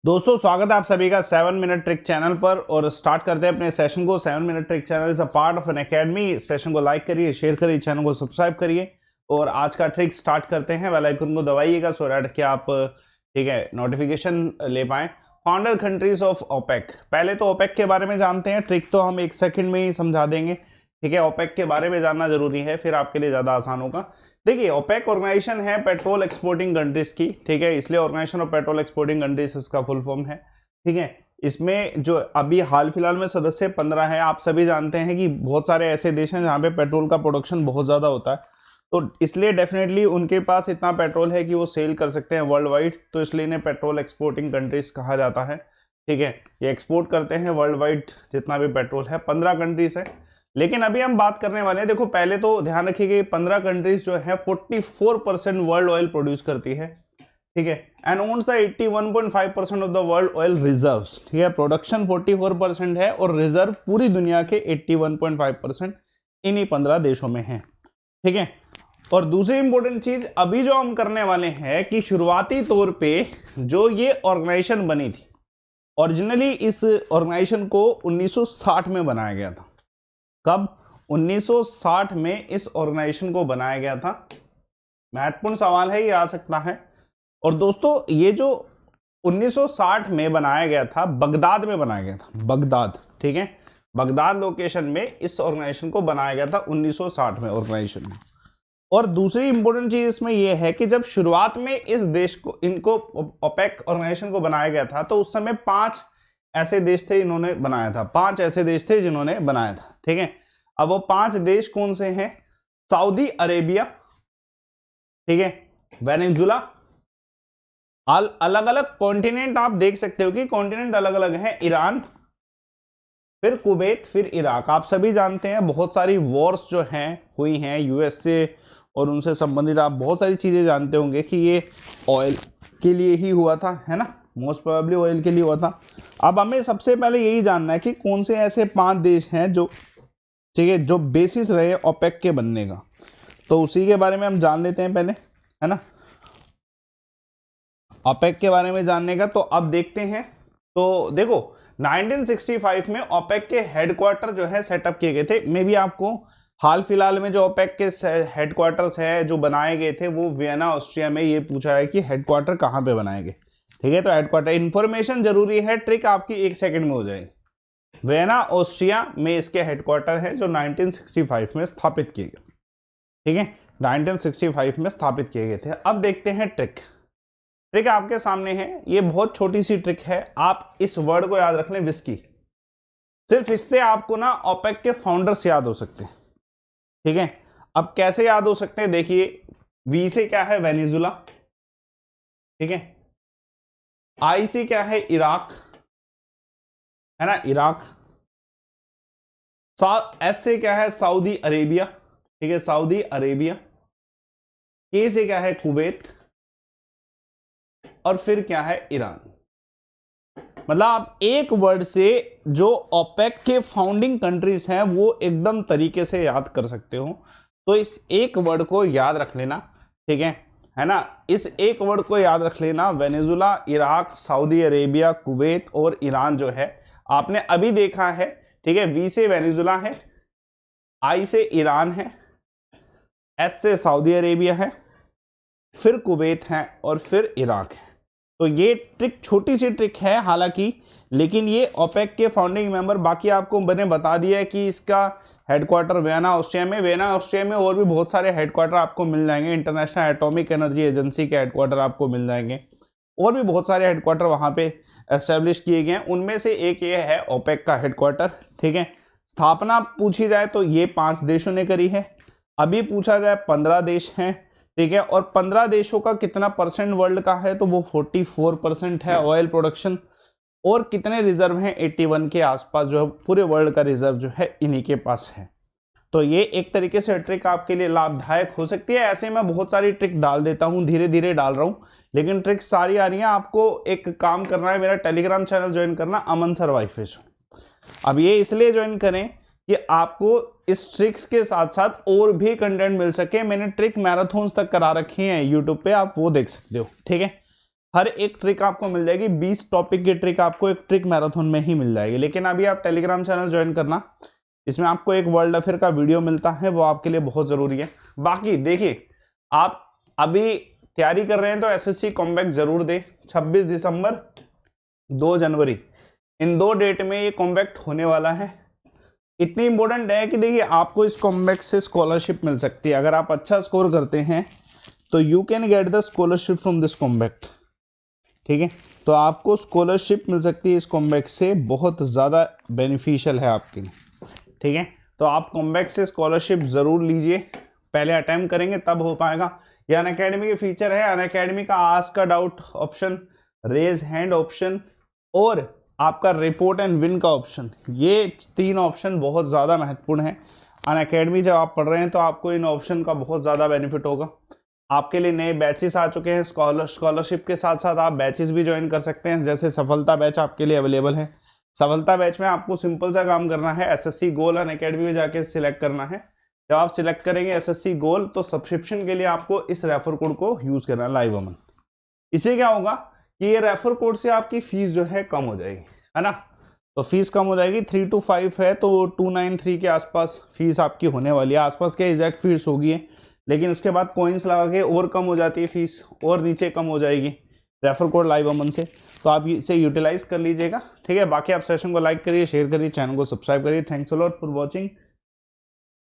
दोस्तों स्वागत है आप सभी का 7 मिनट ट्रिक चैनल पर। और स्टार्ट करते हैं अपने सेशन को। 7 minute trick channel is a part of N academy. Session को लाइक करिए, शेयर करिए, चैनल को सब्सक्राइब करिए और आज का ट्रिक स्टार्ट करते हैं। बेल आइकन को दबाइएगा सो दैट कि आप ठीक है नोटिफिकेशन ले पाएं। Founder countries of OPEC. पहले तो ओपेक के बारे में जानते हैं। ट्रिक तो हम 1 सेकंड में ही समझा देंगे, ठीक है। ओपेक के बारे में जानना जरूरी है, फिर आपके लिए ज्यादा आसान होगा। देखिए ओपेक ऑर्गेनाइजेशन है पेट्रोल एक्सपोर्टिंग कंट्रीज की, ठीक है, इसलिए organisation of petrol exporting countries इसका फुल फॉर्म है, ठीक है। इसमें जो अभी हाल फिलहाल में सदस्य 15 है। आप सभी जानते हैं कि बहुत सारे ऐसे देश हैं जहाँ पे पेट्रोल का प्रोडक्शन बहुत ज़्यादा होता है, तो इसलिए डेफिनेटली उनके पास इतना पेट्रोल है कि वो सेल कर सकते हैं वर्ल्ड वाइड, तो इसलिए इन्हें पेट्रोल एक्सपोर्टिंग कंट्रीज कहा जाता है, ठीक है। ये एक्सपोर्ट करते हैं वर्ल्ड वाइड जितना भी पेट्रोल है। 15 कंट्रीज है, लेकिन अभी हम बात करने वाले हैं। देखो पहले तो ध्यान रखिए कि 15 कंट्रीज जो है 44% वर्ल्ड ऑयल प्रोड्यूस करती है, ठीक है, and owns the 81.5% of the world oil reserves, ठीक है। प्रोडक्शन 44% है और रिजर्व पूरी दुनिया के 81.5% इन्हीं 15 देशों में है, ठीक है। और दूसरी इंपॉर्टेंट चीज अभी जो हम करने वाले हैं कि शुरुआती तौर पे जो ये ऑर्गेनाइजेशन बनी थी, ओरिजिनली इस ऑर्गेनाइजेशन को 1960 में बनाया गया था। कब? 1960 में इस ऑर्गेनाइजेशन को बनाया गया था। महत्वपूर्ण सवाल है, ये आ सकता है। और दोस्तों ये जो 1960 में बनाया गया था, बगदाद में बनाया गया था, बगदाद, ठीक है, बगदाद लोकेशन में इस ऑर्गेनाइजेशन को बनाया गया था 1960 में ऑर्गेनाइजेशन में। और दूसरी इंपॉर्टेंट चीज इसमें यह है कि जब शुरुआत में इस देश को इनको ओपेक ऑर्गेनाइजेशन को बनाया गया था, तो उस समय 5 ऐसे देश थे इन्होंने बनाया था, 5 ऐसे देश थे जिन्होंने बनाया था, ठीक है। अब वो 5 देश कौन से हैं? सऊदी अरेबिया, ठीक है, वेनेजुला, अलग अलग कॉन्टिनेंट आप देख सकते हो कि कॉन्टिनेंट अलग अलग हैं। ईरान, फिर कुवैत, फिर इराक। आप सभी जानते हैं बहुत सारी वॉर्स जो हैं हुई हैं यूएसए और उनसे संबंधित आप बहुत सारी चीजें जानते होंगे कि ये ऑयल के लिए ही हुआ था, है ना, मोस्ट प्रोबेबली ऑयल के लिए हुआ था। अब हमें सबसे पहले यही जानना है कि कौन से ऐसे 5 देश हैं जो, ठीक है, जो बेसिस रहे ओपेक के बनने का, तो उसी के बारे में हम जान लेते हैं पहले, है ना, ओपेक के बारे में जानने का। तो अब देखते हैं। तो देखो 1965 में ओपेक के हेडक्वार्टर जो है सेटअप किए गए थे। मे भी आपको हाल फिलहाल में जो ओपेक के हेडक्वार्टर्स है जो बनाए गए थे वो वियना ऑस्ट्रिया में, ये पूछा है कि हेडक्वार्टर कहाँ पे बनाए गए, ठीक है। तो हेडक्वार्टर इंफॉर्मेशन जरूरी है, ट्रिक आपकी 1 सेकंड में हो जाएगी। वियना ऑस्ट्रिया में इसके हेडक्वार्टर है जो 1965 में स्थापित किए गए, ठीक है, 1965 में स्थापित किए गए थे। अब देखते हैं ट्रिक। ट्रिक आपके सामने है, ये बहुत छोटी सी ट्रिक है। आप इस वर्ड को याद रख लें, विस्की। सिर्फ इससे आपको ना ओपेक के फाउंडर्स याद हो सकते हैं, ठीक है। अब कैसे याद हो सकते हैं? देखिए वी से क्या है? वेनेजुला, ठीक है। आई से क्या है? इराक, है ना, इराक। एस से क्या है? सऊदी अरेबिया, ठीक है, सऊदी अरेबिया। के से क्या है? कुवैत। और फिर क्या है? ईरान। मतलब आप एक वर्ड से जो ओपेक के फाउंडिंग कंट्रीज हैं वो एकदम तरीके से याद कर सकते हो। तो इस एक वर्ड को याद रख लेना, ठीक है ना, इस एक वर्ड को याद रख लेना। Venezuela, Iraq, Saudi Arabia, Kuwait और ईरान जो है आपने अभी देखा है, ठीक है। वी से वेनेजुला है, आई से ईरान है, एस से सऊदी अरेबिया है, फिर कुवैत है और फिर इराक है। तो ये ट्रिक छोटी सी ट्रिक है हालांकि, लेकिन ये ओपेक के फाउंडिंग मेंबर, बाकी आपको मैंने बता दिया है कि इसका हेडक्वार्टर वियना ऑस्ट्रिया में। वियना ऑस्ट्रिया में और भी बहुत सारे हेडक्वार्टर आपको मिल जाएंगे। इंटरनेशनल एटॉमिक एनर्जी एजेंसी के हेडक्वार्टर आपको मिल जाएंगे और भी बहुत सारे हेडक्वार्टर वहां पे एस्टेब्लिश किए गए हैं। उनमें से एक ये है ओपेक का हेडक्वार्टर, ठीक है। स्थापना पूछी जाए तो ये 5 देशों ने करी है। अभी पूछा जाए 15 देश हैं, ठीक है। और 15 देशों का कितना परसेंट वर्ल्ड का है? तो वो 44% है ऑयल प्रोडक्शन। और कितने रिजर्व हैं? 81 के आसपास जो है पूरे वर्ल्ड का रिजर्व जो है इन्हीं के पास है। तो ये एक तरीके से ट्रिक आपके लिए लाभदायक हो सकती है। ऐसे मैं बहुत सारी ट्रिक डाल देता हूँ, धीरे धीरे डाल रहा हूँ, लेकिन ट्रिक सारी आ रही हैं। आपको एक काम करना है, मेरा टेलीग्राम चैनल ज्वाइन करना, अमन सर वाइफेशन। अब ये इसलिए ज्वाइन करें कि आपको इस ट्रिक्स के साथ साथ और भी कंटेंट मिल सके। मैंने ट्रिक मैराथन्स तक करा रखी हैं यूट्यूब पे, आप वो देख सकते हो, ठीक है। हर एक ट्रिक आपको मिल जाएगी, 20 टॉपिक की ट्रिक आपको एक ट्रिक मैराथन में ही मिल जाएगी। लेकिन अभी आप टेलीग्राम चैनल ज्वाइन करना, इसमें आपको एक वर्ल्ड अफेयर का वीडियो मिलता है, वो आपके लिए बहुत ज़रूरी है। बाकी देखिए, आप अभी तैयारी कर रहे हैं तो एसएससी कॉम्बैक जरूर दें। 26 दिसंबर 2 जनवरी इन 2 डेट में ये कॉम्बैक्ट होने वाला है। इतनी इंपॉर्टेंट है कि देखिए आपको इस कॉम्बैक्ट से स्कॉलरशिप मिल सकती है। अगर आप अच्छा स्कोर करते हैं तो you can get the scholarship from this combat, ठीक है। तो आपको स्कॉलरशिप मिल सकती है इस कॉम्बैक्ट से, बहुत ज़्यादा बेनिफिशियल है आपके लिए, ठीक है। तो आप कॉम्बैक्ट से स्कॉलरशिप ज़रूर लीजिए, पहले अटेम्प्ट करेंगे तब हो पाएगा। ये अनअकैडमी के फीचर है, अनअकैडमी का आस्क का doubt option, raise hand option और आपका रिपोर्ट एंड विन का ऑप्शन, ये 3 ऑप्शन बहुत ज़्यादा महत्वपूर्ण है। अनअकैडमी जब आप पढ़ रहे हैं तो आपको इन ऑप्शन का बहुत ज़्यादा बेनिफिट होगा। आपके लिए नए बैचेस आ चुके हैं, स्कॉलरशिप के साथ साथ आप बैचेस भी ज्वाइन कर सकते हैं। जैसे सफलता बैच आपके लिए अवेलेबल है। सफलता बैच में आपको सिंपल सा काम करना है, एसएससी गोल अनअकैडमी में जाके सिलेक्ट करना है। जब आप सिलेक्ट करेंगे एसएससी गोल तो सब्सक्रिप्शन के लिए आपको इस रेफर कोड को यूज करना है, लाइव अमन। इससे क्या होगा कि ये रेफर कोड से आपकी फीस जो है कम हो जाएगी, है ना। तो फीस कम हो जाएगी, 3 to 5 है तो 293 के आसपास फीस आपकी होने वाली है। आसपास के एग्जैक्ट फीस होगी है, लेकिन उसके बाद कॉइन्स लगा के और कम हो जाती है फीस, और नीचे कम हो जाएगी रेफर कोड लाइव अमन से। तो आप इसे यूटिलाइज कर लीजिएगा, ठीक है। बाकी आप सेशन को लाइक करिए, शेयर करिए, चैनल को सब्सक्राइब करिए। Thanks a lot for watching.